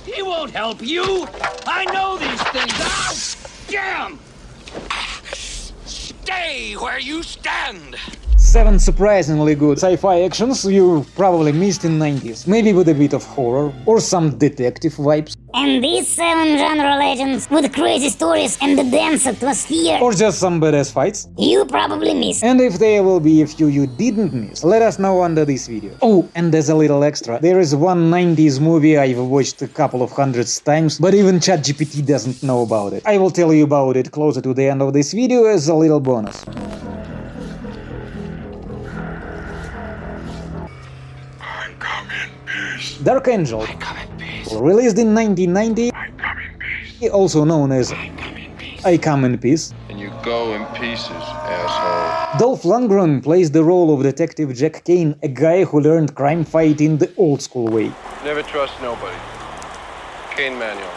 He won't help you. I know these things. Ow! Damn! Stay where you stand. 7 surprisingly good sci-fi actions you've probably missed in 90s, maybe with a bit of horror or some detective vibes. And these 7 genre legends with crazy stories and the dense atmosphere Or just some badass fights. you probably missed. And if there will be a few you didn't miss, let us know under this video. Oh, and as a little extra, there is one 90s movie I've watched a couple of hundreds times, but even ChatGPT doesn't know about it. I will tell you about it closer to the end of this video as a little bonus. Dark Angel, released in 1990, also known as I Come in Peace. And you go in pieces, asshole. Dolph Lundgren plays the role of Detective Jack Kane, a guy who learned crime fighting the old-school way. Never trust nobody. Kane Manual,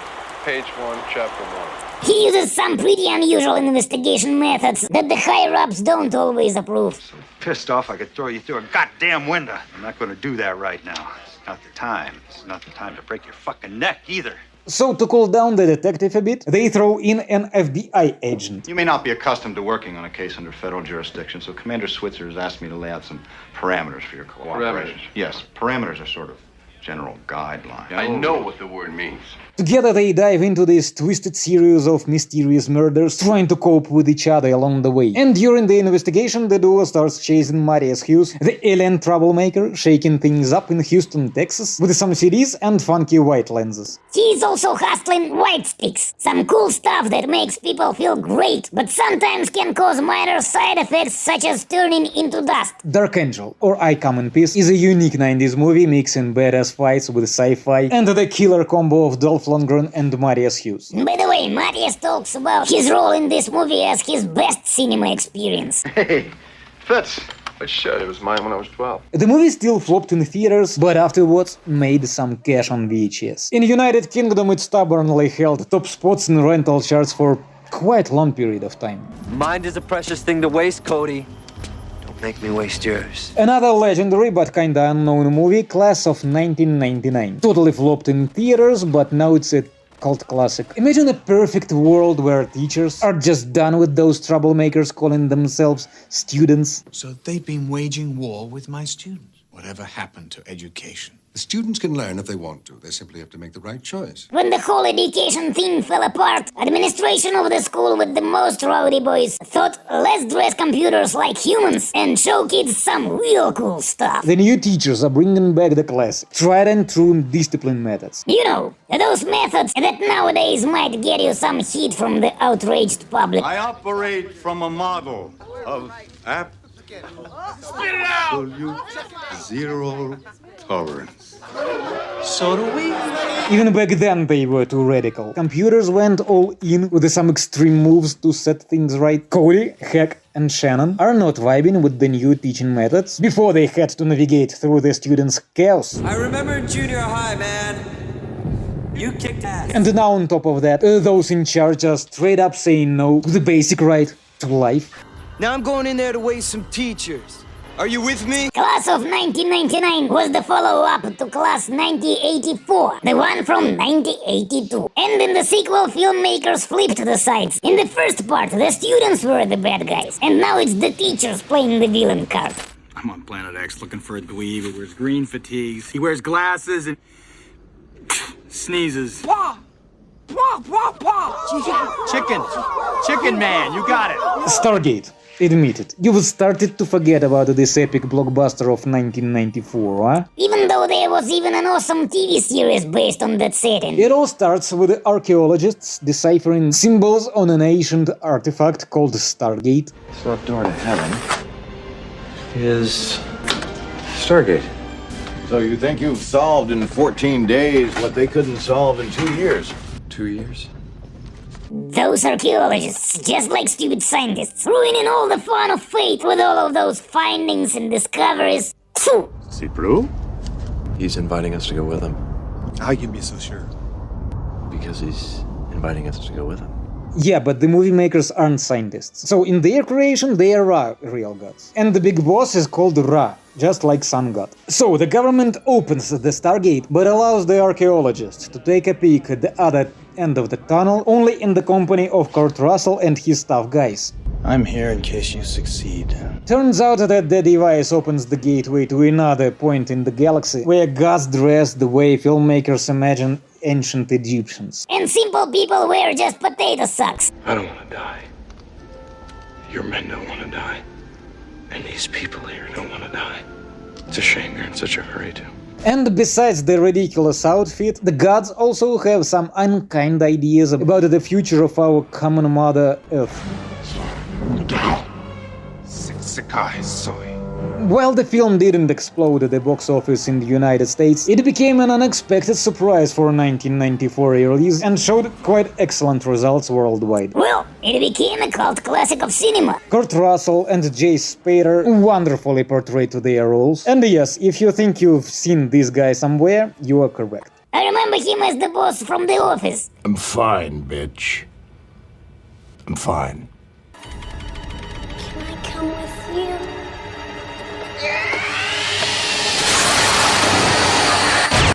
page 1, chapter 1. He uses some pretty unusual investigation methods that the higher-ups don't always approve. So pissed off I could throw you through a goddamn window. I'm not gonna do that right now. It's not the time. It's not the time to break your fucking neck either. So to cool down the detective a bit, they throw in an FBI agent. You may not be accustomed to working on a case under federal jurisdiction, so Commander Switzer has asked me to lay out some parameters for your cooperation. Parameters? Yes, parameters are sort of general guidelines. I know what the word means. Together they dive into this twisted series of mysterious murders, trying to cope with each other along the way. And during the investigation, the duo starts chasing Marius Hughes, the alien troublemaker, shaking things up in Houston, Texas, with some CDs and funky white lenses. He's also hustling white sticks, some cool stuff that makes people feel great, but sometimes can cause minor side effects such as turning into dust. Dark Angel, or I Come in Peace, is a unique 90s movie mixing badass fights with sci-fi and the killer combo of Dolph Lundgren and Marius Hughes. By the way, Marius talks about his role in this movie as his best cinema experience. Hey, Fitz. But shit, it was mine when I was 12. The movie still flopped in theaters, but afterwards made some cash on VHS. In United Kingdom it stubbornly held top spots in rental charts for quite a long period of time. Mind is a precious thing to waste, Cody. Don't make me waste yours. Another legendary but kinda unknown movie, Class of 1999. Totally flopped in theaters, but now it's a cult classic. Imagine a perfect world where teachers are just done with those troublemakers calling themselves students. So they've been waging war with my students. Whatever happened to education? The students can learn if they want to. They simply have to make the right choice. When the whole education thing fell apart, administration of the school with the most rowdy boys thought, let's dress computers like humans and show kids some real cool stuff. The new teachers are bringing back the classic, tried and true discipline methods. You know, those methods that nowadays might get you some heat from the outraged public. I operate from a model of absolute zero tolerance. So do we. Even back then they were too radical. Computers went all in with some extreme moves to set things right. Cody, Heck and Shannon are not vibing with the new teaching methods before they had to navigate through the students' chaos. I remember in junior high, man. You kicked ass. And now on top of that, those in charge are straight up saying no to the basic right to life. Now I'm going in there to waste some teachers. Are you with me? Class of 1999 was the follow-up to Class 1984, the one from 1982. And in the sequel, filmmakers flipped the sides. In the first part, the students were the bad guys, and now it's the teachers playing the villain card. I'm on Planet X looking for a dweeb who wears green fatigues. He wears glasses and sneezes. Chicken man, you got it. Stargate. Admit it, you've started to forget about this epic blockbuster of 1994, huh? Even though there was even an awesome TV series based on that setting. It all starts with archaeologists deciphering symbols on an ancient artifact called Stargate. The front door to heaven is Stargate. So you think you've solved in 14 days what they couldn't solve in 2 years? 2 years? Those archaeologists, just like stupid scientists, ruining all the fun of fate with all of those findings and discoveries. Phew. See through? He's inviting us to go with him. How you be so sure? Because he's inviting us to go with him. Yeah, but the movie makers aren't scientists. So in their creation, they are Ra, real gods. And the big boss is called Ra, just like Sun God. So the government opens the Stargate, but allows the archaeologists to take a peek at the other end of the tunnel only in the company of Kurt Russell and his staff guys. I'm here in case you succeed. Turns out that the device opens the gateway to another point in the galaxy, where gods dress the way filmmakers imagine ancient Egyptians. And simple people wear just potato sacks. I don't want to die. Your men don't want to die. And these people here don't want to die. It's a shame you're in such a hurry to. And besides the ridiculous outfit, the gods also have some unkind ideas about the future of our common mother Earth. While the film didn't explode at the box office in the United States, it became an unexpected surprise for a 1994 release and showed quite excellent results worldwide. Well, it became a cult classic of cinema. Kurt Russell and Jace Spader wonderfully portrayed their roles. And yes, if you think you've seen this guy somewhere, you are correct. I remember him as the boss from The Office. I'm fine, bitch. I'm fine. Can I come with you?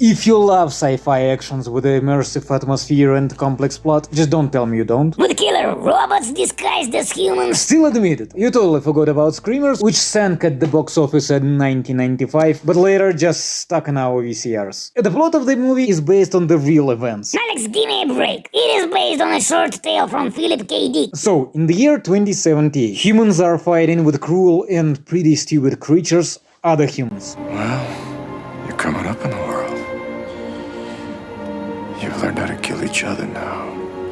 If you love sci-fi actions with an immersive atmosphere and complex plot, just don't tell me you don't. With killer robots disguised as humans. Still admit it, you totally forgot about Screamers, which sank at the box office in 1995, but later just stuck in our VCRs. The plot of the movie is based on the real events. Alex, give me a break. It is based on a short tale from Philip K. Dick. So, in the year 2070, humans are fighting with cruel and pretty stupid creatures, other humans. Well, you're coming up in the world. You've learned how to kill each other now.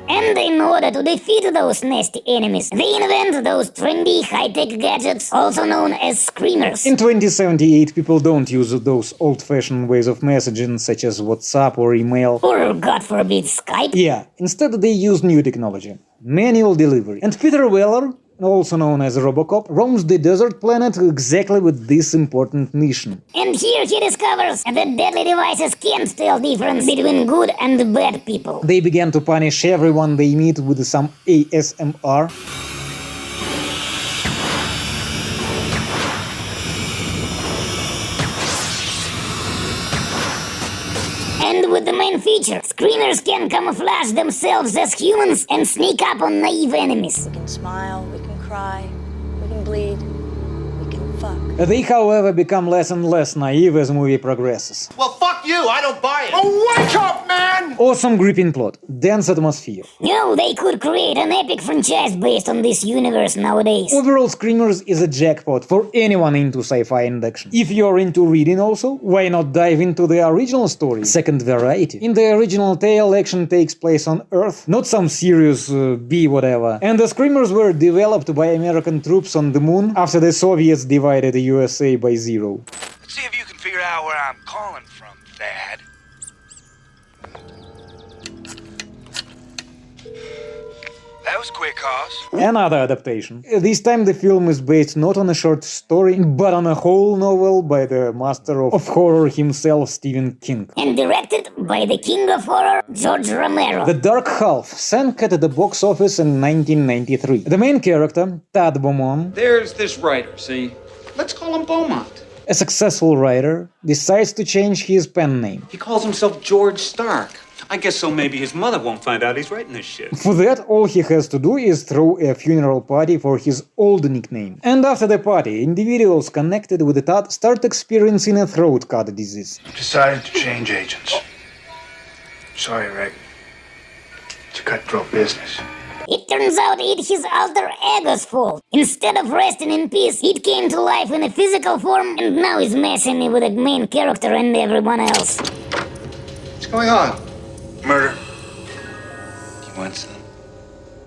And in order to defeat those nasty enemies, they invent those trendy high-tech gadgets, also known as screamers. In 2078, people don't use those old-fashioned ways of messaging such as WhatsApp or email. Or, God forbid, Skype. Yeah, instead they use new technology. Manual delivery. And Peter Weller, also known as Robocop, roams the desert planet exactly with this important mission. And here he discovers that deadly devices can't tell difference between good and bad people. They began to punish everyone they meet with some ASMR. And with the main feature, screamers can camouflage themselves as humans and sneak up on naive enemies. We can smile, we can cry, we can bleed, we can fuck. They, however, become less and less naive as the movie progresses. Well, fuck you! I don't buy it! Oh, wake up, man! Awesome gripping plot, dense atmosphere. You know, they could create an epic franchise based on this universe nowadays. Overall, Screamers is a jackpot for anyone into sci-fi and action. If you're into reading also, why not dive into the original story? Second variety. In the original tale, action takes place on Earth, not some serious B whatever. And the Screamers were developed by American troops on the moon after the Soviets divided the USA by 0. Let's see if you can figure out where I'm calling from, Thad. That was quick, Hoss. Another adaptation. This time the film is based not on a short story, but on a whole novel by the master of horror himself, Stephen King. And directed by the king of horror, George Romero. The Dark Half sank at the box office in 1993. The main character, Tad Beaumont, There's this writer, see? Let's call him Beaumont. a successful writer, decides to change his pen name. He calls himself George Stark. I guess so maybe his mother won't find out he's writing this shit. For that, all he has to do is throw a funeral party for his old nickname. And after the party, individuals connected with the Tad start experiencing a throat cut disease. Decided to change agents. Sorry, Rick. It's a cutthroat business. It turns out it's his alter ego's fault. Instead of resting in peace, it came to life in a physical form and now is messing me with the main character and everyone else. What's going on? Murder. You want some?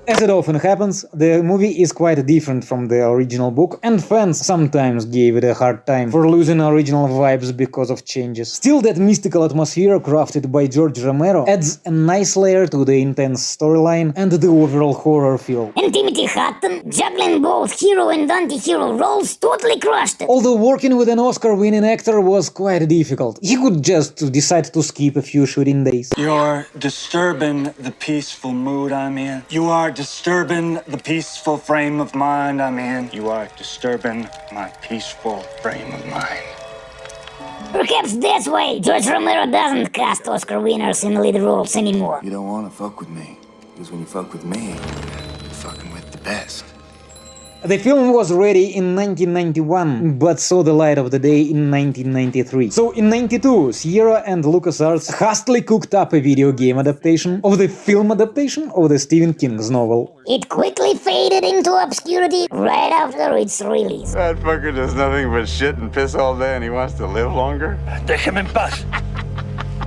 As it often happens, the movie is quite different from the original book, and fans sometimes gave it a hard time for losing original vibes because of changes. Still, that mystical atmosphere crafted by George Romero adds a nice layer to the intense storyline and the overall horror feel. And Timothy Hutton, juggling both hero and anti-hero roles, totally crushed it. Although working with an Oscar-winning actor was quite difficult, he could just decide to skip a few shooting days. You're disturbing the peaceful mood I'm in. You are disturbing the peaceful frame of mind I'm in. You are disturbing my peaceful frame of mind. Perhaps that's why George Romero doesn't cast Oscar winners in lead roles anymore. You don't want to fuck with me, because when you fuck with me, you're fucking with the best. The film was ready in 1991, but saw the light of the day in 1993. So in 92, Sierra and LucasArts hastily cooked up a video game adaptation of the film adaptation of the Stephen King's novel. It quickly faded into obscurity right after its release. That fucker does nothing but shit and piss all day and he wants to live longer? Déjeme en paz.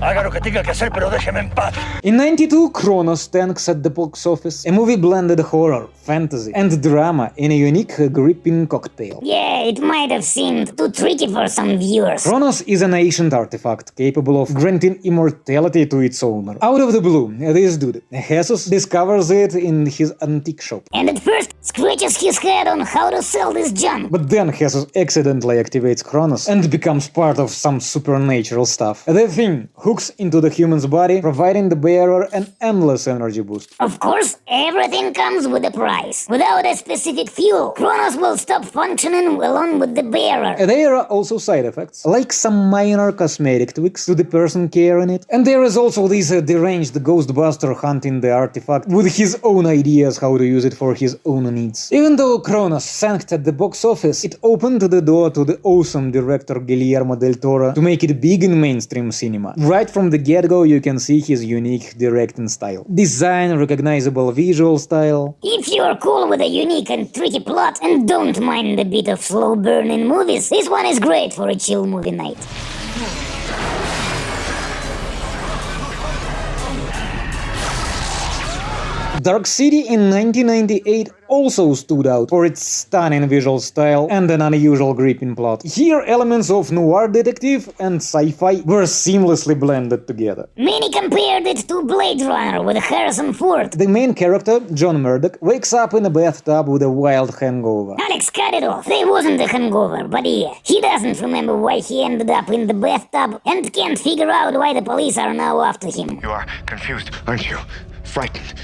Haga lo que tenga que hacer, pero déjeme en paz. In 92, Kronos tanks at the box office. A movie blended horror, fantasy, and drama in a unique, gripping cocktail. Yeah, it might have seemed too tricky for some viewers. Kronos is an ancient artifact capable of granting immortality to its owner. Out of the blue, this dude, Jesus, discovers it in his antique shop. And at first, scratches his head on how to sell this junk. But then Jesus accidentally activates Kronos and becomes part of some supernatural stuff. The thing hooks into the human's body, providing the bearer an endless energy boost. Of course, everything comes with a price. Without a specific fuel, Kronos will stop functioning along with the bearer. There are also side effects, like some minor cosmetic tweaks to the person carrying it. And there is also this deranged Ghostbuster hunting the artifact with his own ideas how to use it for his own needs. Even though Kronos sank at the box office, it opened the door to the awesome director Guillermo del Toro to make it big in mainstream cinema. Right from the get-go, you can see his unique directing style. Design, recognizable visual style. If you're cool with a unique and tricky plot and don't mind a bit of slow burn in movies, this one is great for a chill movie night. Dark City in 1998 also stood out for its stunning visual style and an unusual gripping plot. Here, elements of noir detective and sci-fi were seamlessly blended together. Many compared it to Blade Runner with Harrison Ford. The main character, John Murdoch, wakes up in a bathtub with a wild hangover. Alex cut it off. There wasn't a hangover, but yeah, he doesn't remember why he ended up in the bathtub and can't figure out why the police are now after him. You are confused, aren't you? Frightened.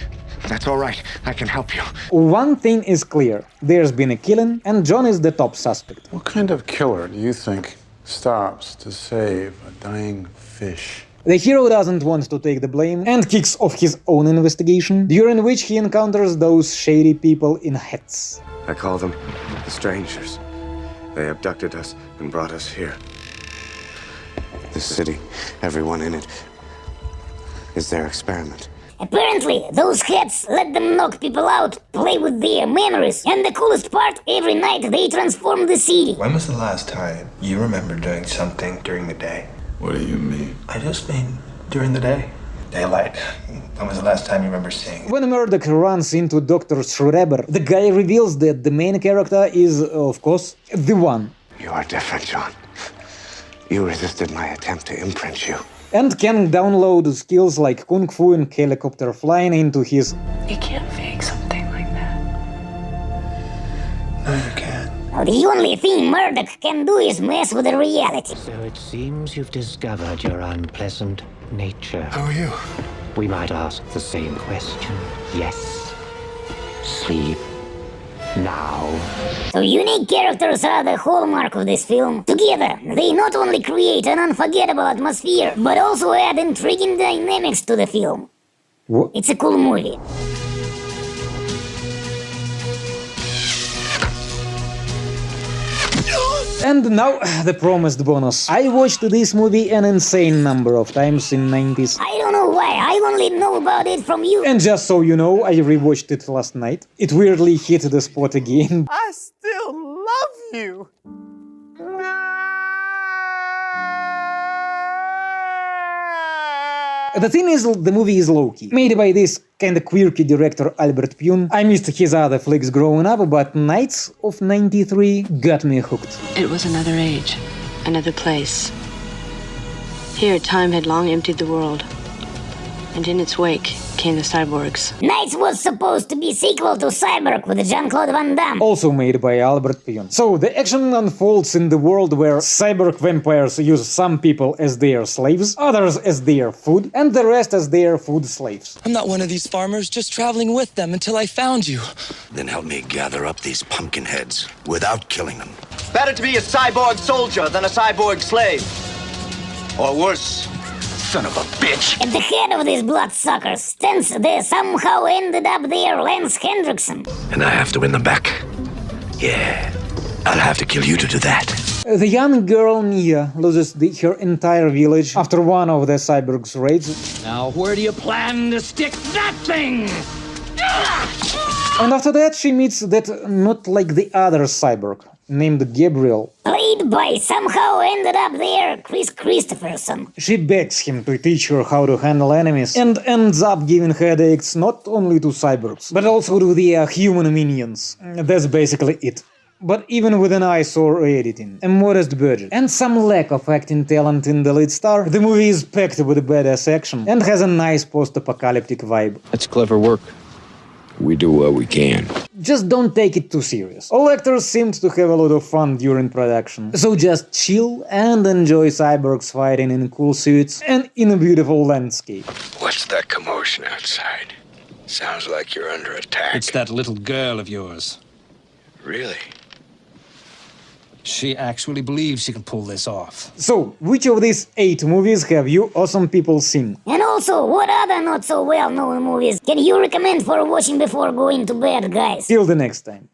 That's all right. I can help you. One thing is clear. There's been a killing, and John is the top suspect. What kind of killer do you think stops to save a dying fish? The hero doesn't want to take the blame and kicks off his own investigation, during which he encounters those shady people in hats. I call them the strangers. They abducted us and brought us here. This city, everyone in it, is their experiment. Apparently, those hats let them knock people out, play with their memories, and the coolest part, every night they transform the city. When was the last time you remember doing something during the day? What do you mean? I just mean during the day. Daylight. When was the last time you remember seeing? When Murdoch runs into Dr. Schreiber, the guy reveals that the main character is, of course, the one. You are different, John. You resisted my attempt to imprint you. And can download skills like Kung Fu and helicopter flying into his... You can't fake something like that. No, you can't. Well, the only thing Murdoch can do is mess with the reality. So it seems you've discovered your unpleasant nature. How are you? We might ask the same question. Yes. Sleep. Now. So unique characters are the hallmark of this film. Together, they not only create an unforgettable atmosphere, but also add intriguing dynamics to the film. What? It's a cool movie. And now, the promised bonus. I watched this movie an insane number of times in 90s. I don't know why, I only know about it from you. And just so you know, I rewatched it last night. It weirdly hit the spot again. I still love you. The thing is, the movie is low-key, made by this kinda quirky director Albert Pyun. I missed his other flicks growing up, but Nights of 93 got me hooked. It was another age, another place. Here, time had long emptied the world, and in its wake came the cyborgs. Nights was supposed to be sequel to Cyborg with Jean-Claude Van Damme. Also made by Albert Pyun. So, the action unfolds in the world where cyborg vampires use some people as their slaves, others as their food, and the rest as their food slaves. I'm not one of these farmers, just traveling with them until I found you. Then help me gather up these pumpkin heads without killing them. Better to be a cyborg soldier than a cyborg slave. Or worse. Son of a bitch. At the head of these bloodsuckers stands the somehow ended up there Lance Hendrickson. And I have to win them back. Yeah. I'll have to kill you to do that. The young girl Nia loses her entire village after one of the cyborgs' raids. Now, where do you plan to stick that thing? And after that, she meets that not like the other cyborg, named Gabriel. Played by somehow ended up there Chris Christopherson. She begs him to teach her how to handle enemies and ends up giving headaches not only to cyborgs, but also to the human minions. That's basically it. But even with an eyesore editing, a modest budget, and some lack of acting talent in the lead star, the movie is packed with badass action and has a nice post-apocalyptic vibe. That's clever work. We do what we can. Just don't take it too serious. All actors seemed to have a lot of fun during production. So just chill and enjoy cyborgs fighting in cool suits and in a beautiful landscape. What's that commotion outside? Sounds like you're under attack. It's that little girl of yours. Really? She actually believes she can pull this off. So, which of these 8 movies have you awesome people seen? And also, what other not so well-known movies can you recommend for watching before going to bed, guys? Till the next time.